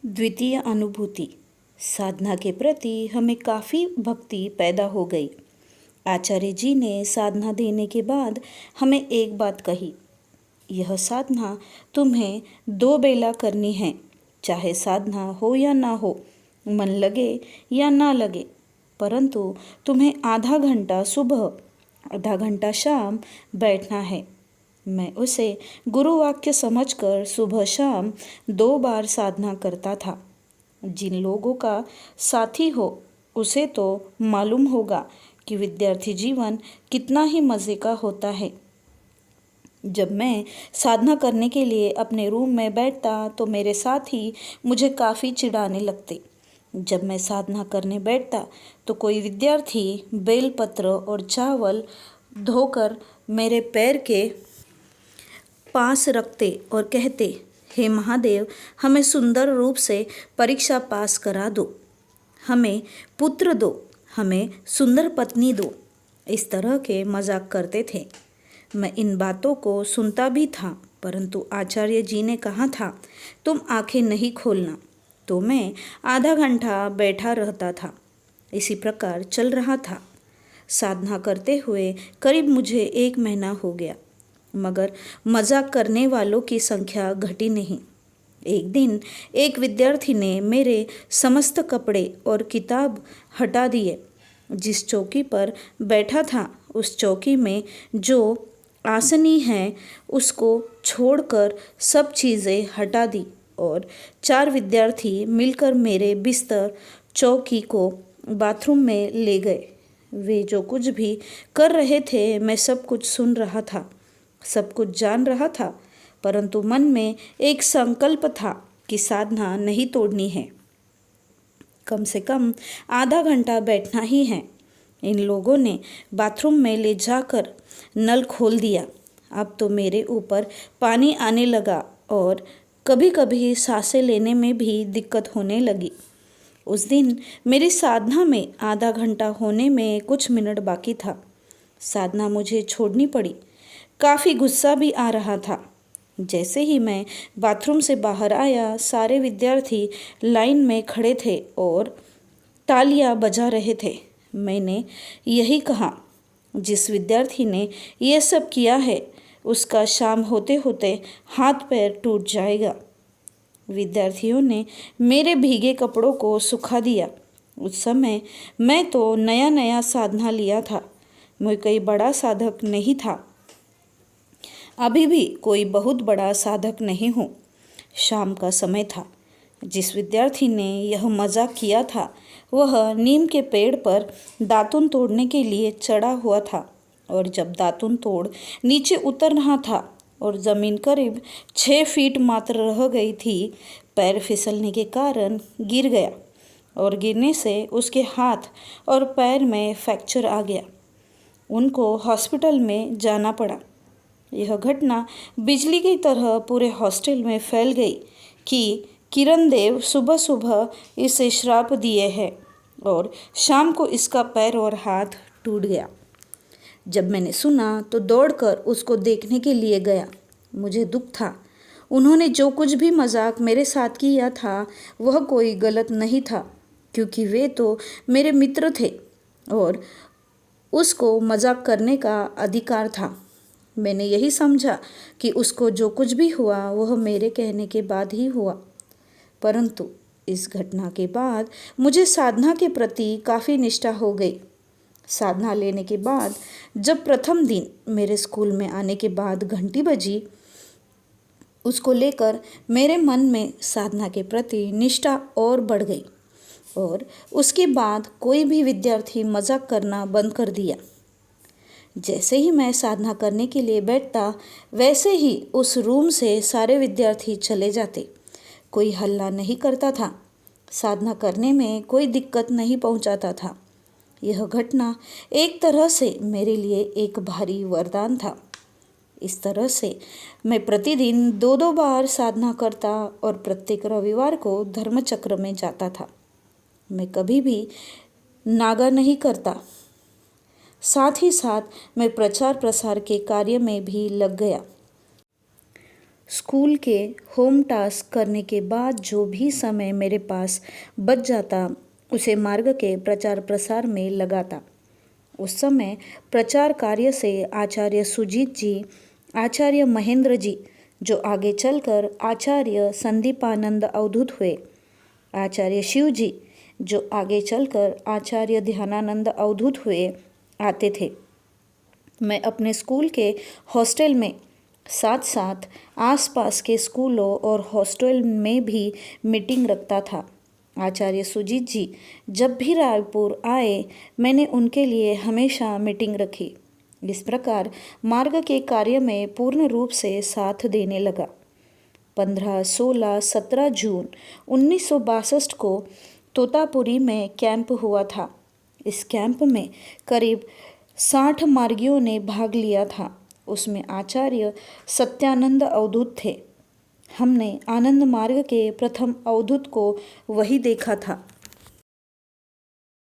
द्वितीय अनुभूति। साधना के प्रति हमें काफ़ी भक्ति पैदा हो गई। आचार्य जी ने साधना देने के बाद हमें एक बात कही, यह साधना तुम्हें 2 बेला करनी है, चाहे साधना हो या ना हो, मन लगे या ना लगे, परंतु तुम्हें आधा घंटा सुबह, आधा घंटा शाम बैठना है। मैं उसे गुरु वाक्य समझकर सुबह शाम 2 बार साधना करता था। जिन लोगों का साथी हो उसे तो मालूम होगा कि विद्यार्थी जीवन कितना ही मज़े का होता है। जब मैं साधना करने के लिए अपने रूम में बैठता तो मेरे साथी मुझे काफ़ी चिढ़ाने लगते। जब मैं साधना करने बैठता तो कोई विद्यार्थी बेलपत्र और चावल धोकर मेरे पैर के पास रखते और कहते, हे महादेव, हमें सुंदर रूप से परीक्षा पास करा दो, हमें पुत्र दो, हमें सुंदर पत्नी दो। इस तरह के मजाक करते थे। मैं इन बातों को सुनता भी था, परंतु आचार्य जी ने कहा था, तुम आंखें नहीं खोलना। तो मैं आधा घंटा बैठा रहता था। इसी प्रकार चल रहा था। साधना करते हुए करीब मुझे 1 महीना हो गया, मगर मजाक करने वालों की संख्या घटी नहीं। एक दिन एक विद्यार्थी ने मेरे समस्त कपड़े और किताब हटा दिए। जिस चौकी पर बैठा था उस चौकी में जो आसनी है उसको छोड़कर सब चीज़ें हटा दी और 4 विद्यार्थी मिलकर मेरे बिस्तर चौकी को बाथरूम में ले गए। वे जो कुछ भी कर रहे थे मैं सब कुछ सुन रहा था, सब कुछ जान रहा था, परंतु मन में एक संकल्प था कि साधना नहीं तोड़नी है। कम से कम आधा घंटा बैठना ही है। इन लोगों ने बाथरूम में ले जाकर नल खोल दिया। अब तो मेरे ऊपर पानी आने लगा और कभी कभी सांसें लेने में भी दिक्कत होने लगी। उस दिन मेरी साधना में आधा घंटा होने में कुछ मिनट बाकी था। साधना मुझे छोड़नी पड़ी। काफ़ी गुस्सा भी आ रहा था। जैसे ही मैं बाथरूम से बाहर आया, सारे विद्यार्थी लाइन में खड़े थे और तालियां बजा रहे थे। मैंने यही कहा, जिस विद्यार्थी ने यह सब किया है उसका शाम होते होते हाथ पैर टूट जाएगा। विद्यार्थियों ने मेरे भीगे कपड़ों को सुखा दिया। उस समय मैं तो नया नया साधना लिया था। मैं कोई बड़ा साधक नहीं था, अभी भी कोई बहुत बड़ा साधक नहीं हूँ। शाम का समय था। जिस विद्यार्थी ने यह मजाक किया था वह नीम के पेड़ पर दातुन तोड़ने के लिए चढ़ा हुआ था और जब दातुन तोड़ नीचे उतर रहा था और ज़मीन करीब 6 फीट मात्र रह गई थी, पैर फिसलने के कारण गिर गया और गिरने से उसके हाथ और पैर में फ्रैक्चर आ गया। उनको हॉस्पिटल में जाना पड़ा। यह घटना बिजली की तरह पूरे हॉस्टल में फैल गई कि किरण देव सुबह सुबह इसे श्राप दिए हैं और शाम को इसका पैर और हाथ टूट गया। जब मैंने सुना तो दौड़कर उसको देखने के लिए गया। मुझे दुख था। उन्होंने जो कुछ भी मजाक मेरे साथ किया था वह कोई गलत नहीं था, क्योंकि वे तो मेरे मित्र थे और उसको मजाक करने का अधिकार था। मैंने यही समझा कि उसको जो कुछ भी हुआ वह मेरे कहने के बाद ही हुआ। परंतु इस घटना के बाद मुझे साधना के प्रति काफ़ी निष्ठा हो गई। साधना लेने के बाद जब प्रथम दिन मेरे स्कूल में आने के बाद घंटी बजी, उसको लेकर मेरे मन में साधना के प्रति निष्ठा और बढ़ गई और उसके बाद कोई भी विद्यार्थी मजाक करना बंद कर दिया। जैसे ही मैं साधना करने के लिए बैठता वैसे ही उस रूम से सारे विद्यार्थी चले जाते। कोई हल्ला नहीं करता था। साधना करने में कोई दिक्कत नहीं पहुंचाता था। यह घटना एक तरह से मेरे लिए एक भारी वरदान था। इस तरह से मैं प्रतिदिन 2-2 बार साधना करता और प्रत्येक रविवार को धर्मचक्र में जाता था। मैं कभी भी नागा नहीं करता। साथ ही साथ मैं प्रचार प्रसार के कार्य में भी लग गया। स्कूल के होम टास्क करने के बाद जो भी समय मेरे पास बच जाता उसे मार्ग के प्रचार प्रसार में लगाता। उस समय प्रचार कार्य से आचार्य सुजीत जी, आचार्य महेंद्र जी, जो आगे चलकर आचार्य संदीपानंद अवधूत हुए, आचार्य शिव जी, जो आगे चलकर आचार्य ध्यानानंद अवधूत हुए, आते थे। मैं अपने स्कूल के हॉस्टल में साथ साथ आसपास के स्कूलों और हॉस्टल में भी मीटिंग रखता था। आचार्य सुजीत जी जब भी रायपुर आए, मैंने उनके लिए हमेशा मीटिंग रखी। इस प्रकार मार्ग के कार्य में पूर्ण रूप से साथ देने लगा। 15, 16, 17 जून 1962 को तोतापुरी में कैंप हुआ था। इस कैंप में करीब 60 मार्गियों ने भाग लिया था। उसमें आचार्य सत्यानंद अवधूत थे। हमने आनंद मार्ग के प्रथम अवधूत को वही देखा था।